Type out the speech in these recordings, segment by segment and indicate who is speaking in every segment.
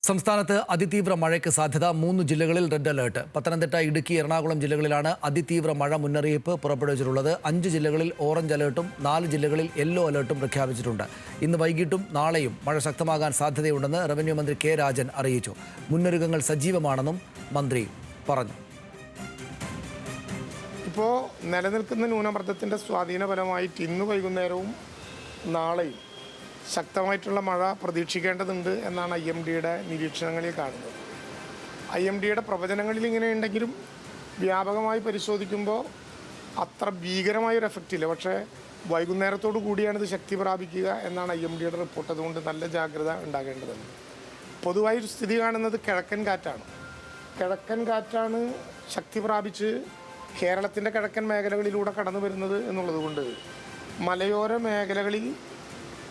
Speaker 1: സംസ്ഥാനത്ത് അതിതീവ്ര മഴയ്ക്ക് സാധ്യത 3 ജില്ലകളിൽ റെഡ് അലേർട്ട്. പത്തനംതിട്ട, ഇടുക്കി, എറണാകുളം ജില്ലകളിലാണ് അതിതീവ്ര മഴ മുന്നറിയിപ്പ് പുറപ്പെടുവിച്ചിട്ടുള്ളത്. 5 ജില്ലകളിൽ ഓറഞ്ച് അലേർട്ടും 4 ജില്ലകളിൽ യെല്ലോ അലേർട്ടും പ്രഖ്യാപിച്ചിട്ടുണ്ട്. ഇന്ന് വൈകിട്ടും നാളെയും മഴ ശക്തമാകാൻ സാധ്യതയുണ്ടെന്ന് റവന്യൂ മന്ത്രി കെ രാജൻ അറിയിച്ചു. മുന്നൊരുക്കങ്ങൾ സജീവമാണെന്നും മന്ത്രി പറഞ്ഞു.
Speaker 2: ഇപ്പോൾ നിലനിൽക്കുന്ന ന്യൂനമർദ്ദത്തിൻ്റെ സ്വാധീനപരമായിട്ട് ഇന്ന് വൈകുന്നേരവും നാളെയും ശക്തമായിട്ടുള്ള മഴ പ്രതീക്ഷിക്കേണ്ടതുണ്ട് എന്നാണ് IMDയുടെ നിരീക്ഷണങ്ങളിൽ കാണുന്നത്. IMDയുടെ പ്രവചനങ്ങളിൽ ഇങ്ങനെ ഉണ്ടെങ്കിലും വ്യാപകമായി പരിശോധിക്കുമ്പോൾ അത്ര ഭീകരമായൊരു എഫക്റ്റ് ഇല്ല. പക്ഷേ വൈകുന്നേരത്തോടു കൂടിയാണ് ഇത് ശക്തി പ്രാപിക്കുക എന്നാണ് IMDയുടെ റിപ്പോർട്ട്. അതുകൊണ്ട് നല്ല ജാഗ്രത ഉണ്ടാകേണ്ടതുണ്ട്. പൊതുവായൊരു സ്ഥിതി കാണുന്നത് കിഴക്കൻ കാറ്റാണ്. കിഴക്കൻ കാറ്റാണ് ശക്തി പ്രാപിച്ച് കേരളത്തിൻ്റെ കിഴക്കൻ മേഖലകളിലൂടെ കടന്നു വരുന്നത് എന്നുള്ളത് കൊണ്ട് മലയോര മേഖലകളിൽ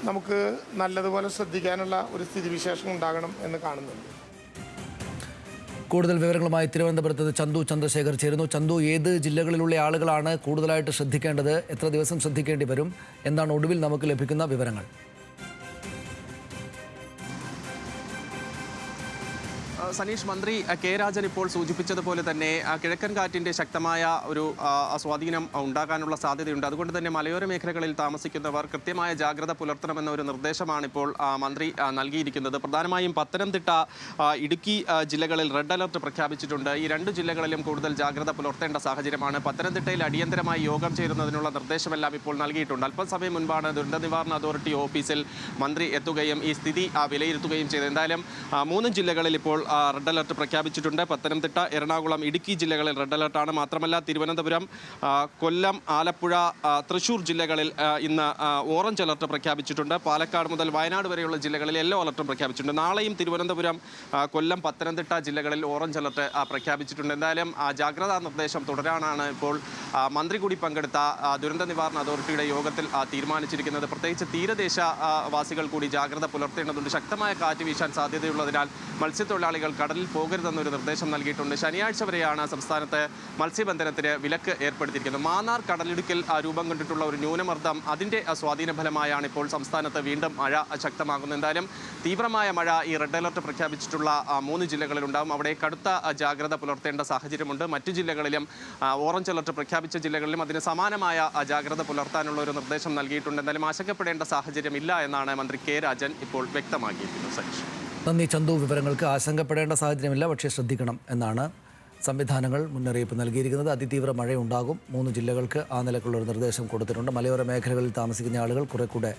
Speaker 2: നമുക്ക് നല്ലതുപോലെ ശ്രദ്ധിക്കാനുള്ള ഒരു സ്ഥിതിവിശേഷം ഉണ്ടാകണം എന്ന് കാണുന്നുണ്ട്.
Speaker 1: കൂടുതൽ വിവരങ്ങളുമായി തിരുവനന്തപുരത്ത് ചന്തു ചന്ദ്രശേഖർ ചേരുന്നു. ചന്തു, ഏത് ജില്ലകളിലുള്ള ആളുകളാണ് കൂടുതലായിട്ട് ശ്രദ്ധിക്കേണ്ടത്? എത്ര ദിവസം ശ്രദ്ധിക്കേണ്ടി വരും? എന്താണ് ഒടുവിൽ നമുക്ക് ലഭിക്കുന്ന വിവരങ്ങൾ?
Speaker 3: സനീഷ്, മന്ത്രി കെ രാജൻ ഇപ്പോൾ സൂചിപ്പിച്ചതുപോലെ തന്നെ കിഴക്കൻ കാറ്റിൻ്റെ ശക്തമായ ഒരു സ്വാധീനം ഉണ്ടാകാനുള്ള സാധ്യതയുണ്ട്. അതുകൊണ്ട് തന്നെ മലയോര മേഖലകളിൽ താമസിക്കുന്നവർ കൃത്യമായ ജാഗ്രത പുലർത്തണമെന്ന ഒരു നിർദ്ദേശമാണ് ഇപ്പോൾ മന്ത്രി നൽകിയിരിക്കുന്നത്. പ്രധാനമായും പത്തനംതിട്ട, ഇടുക്കി ജില്ലകളിൽ റെഡ് അലർട്ട് പ്രഖ്യാപിച്ചിട്ടുണ്ട്. ഈ 2 ജില്ലകളിലും കൂടുതൽ ജാഗ്രത പുലർത്തേണ്ട സാഹചര്യമാണ്. പത്തനംതിട്ടയിൽ അടിയന്തരമായി യോഗം ചേരുന്നതിനുള്ള നിർദ്ദേശമെല്ലാം ഇപ്പോൾ നൽകിയിട്ടുണ്ട്. അല്പസമയം മുൻപാണ് ദുരന്ത നിവാരണ അതോറിറ്റി ഓഫീസിൽ മന്ത്രി എത്തുകയും ഈ സ്ഥിതി വിലയിരുത്തുകയും ചെയ്തത്. എന്തായാലും 3 ജില്ലകളിൽ ഇപ്പോൾ റെഡ് അലർട്ട് പ്രഖ്യാപിച്ചിട്ടുണ്ട്. പത്തനംതിട്ട, എറണാകുളം, ഇടുക്കി ജില്ലകളിൽ റെഡ് അലർട്ടാണ്. മാത്രമല്ല തിരുവനന്തപുരം, കൊല്ലം, ആലപ്പുഴ, തൃശൂർ ജില്ലകളിൽ ഇന്ന് ഓറഞ്ച് അലർട്ട് പ്രഖ്യാപിച്ചിട്ടുണ്ട്. പാലക്കാട് മുതൽ വയനാട് വരെയുള്ള ജില്ലകളിൽ യെല്ലോ അലർട്ടും പ്രഖ്യാപിച്ചിട്ടുണ്ട്. നാളെയും തിരുവനന്തപുരം, കൊല്ലം, പത്തനംതിട്ട ജില്ലകളിൽ ഓറഞ്ച് അലർട്ട് പ്രഖ്യാപിച്ചിട്ടുണ്ട്. എന്തായാലും ജാഗ്രതാ നിർദ്ദേശം തുടരാനാണ് ഇപ്പോൾ മന്ത്രി കൂടി പങ്കെടുത്ത ദുരന്ത നിവാരണ അതോറിറ്റിയുടെ യോഗത്തിൽ തീരുമാനിച്ചിരിക്കുന്നത്. പ്രത്യേകിച്ച് തീരദേശ വാസികൾ കൂടി ജാഗ്രത പുലർത്തേണ്ടതുണ്ട്. ശക്തമായ കാറ്റ് വീശാൻ സാധ്യതയുള്ളതിനാൽ മത്സ്യത്തൊഴിലാളികൾ കടലിൽ പോകരുതെന്നൊരു നിർദ്ദേശം നൽകിയിട്ടുണ്ട്. ശനിയാഴ്ച വരെയാണ് സംസ്ഥാനത്ത് മത്സ്യബന്ധനത്തിന് വിലക്ക് ഏർപ്പെടുത്തിയിരിക്കുന്നത്. മാന്നാർ കടലിടുക്കിൽ രൂപം കൊണ്ടിട്ടുള്ള ഒരു ന്യൂനമർദ്ദം, അതിൻ്റെ സ്വാധീന ഫലമായാണ് ഇപ്പോൾ സംസ്ഥാനത്ത് വീണ്ടും മഴ ശക്തമാകുന്നത്. എന്തായാലും തീവ്രമായ മഴ ഈ റെഡ് അലർട്ട് പ്രഖ്യാപിച്ചിട്ടുള്ള 3 ജില്ലകളിലുണ്ടാകും. അവിടെ കടുത്ത ജാഗ്രത പുലർത്തേണ്ട സാഹചര്യമുണ്ട്. മറ്റു ജില്ലകളിലും ഓറഞ്ച് അലർട്ട് പ്രഖ്യാപിച്ച ജില്ലകളിലും അതിന് സമാനമായ ജാഗ്രത പുലർത്താനുള്ള ഒരു നിർദ്ദേശം നൽകിയിട്ടുണ്ട്. എന്തായാലും ആശങ്കപ്പെടേണ്ട സാഹചര്യമില്ല എന്നാണ് മന്ത്രി കെ രാജൻ ഇപ്പോൾ വ്യക്തമാക്കിയിരിക്കുന്നത്. സനീഷ്,
Speaker 1: നന്ദി ചന്തു. വിവരങ്ങൾക്ക് ആശങ്കപ്പെടേണ്ട സാഹചര്യമില്ല, പക്ഷേ ശ്രദ്ധിക്കണം എന്നാണ് സംവിധാനങ്ങൾ മുന്നറിയിപ്പ് നൽകിയിരിക്കുന്നത്. അതിതീവ്ര മഴയുണ്ടാകും. 3 ജില്ലകൾക്ക് ആ നിലക്കുള്ള ഒരു നിർദ്ദേശം കൊടുത്തിട്ടുണ്ട്. മലയോര മേഖലകളിൽ താമസിക്കുന്ന ആളുകൾ കുറെ കൂടെ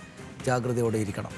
Speaker 1: ജാഗ്രതയോടെ ഇരിക്കണം.